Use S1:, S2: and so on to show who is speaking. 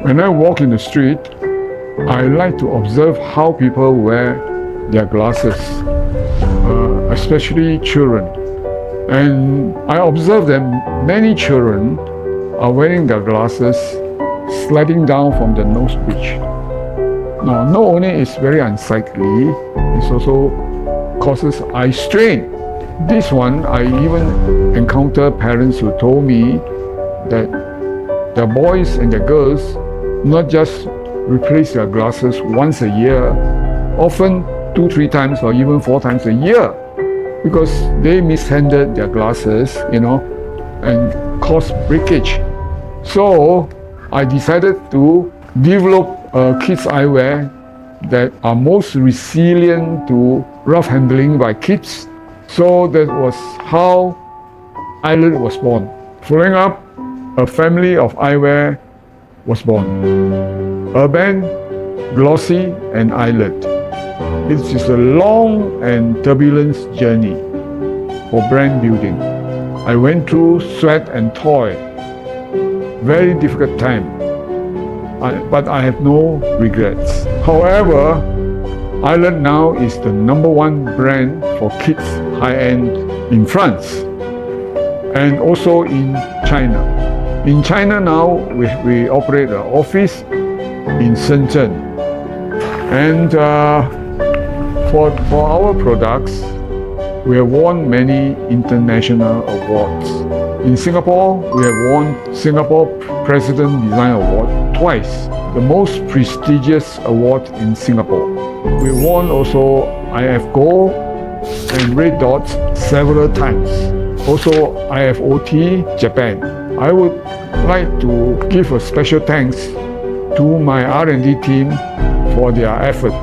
S1: When I walk in the street, I like to observe how people wear their glasses, especially children. And I observe that many children are wearing their glasses sliding down from the nose bridge. Now, not only is very unsightly, it also causes eye strain. This one, I even encounter parents who told me that the boys and the girls not just replace their glasses once a year, often 2-3 times or even 4 times a year, because they mishandled their glasses, and caused breakage. So I decided to develop kids eyewear that are most resilient to rough handling by kids. So that was how Eyelet was born. Following up, a family of eyewear was born. Urband, Glossi and Eyelet. It is a long and turbulent journey for brand building. I went through sweat and toil. Very difficult time. But I have no regrets. However, Eyelet now is the #1 brand for kids high-end in France and also in China. In China now, we operate an office in Shenzhen. And for our products, we have won many international awards. In Singapore, we have won Singapore President Design Award twice, the most prestigious award in Singapore. We won also IF Gold and Red Dots several times. Also IFOT Japan. I would like to give a special thanks to my R&D team for their effort.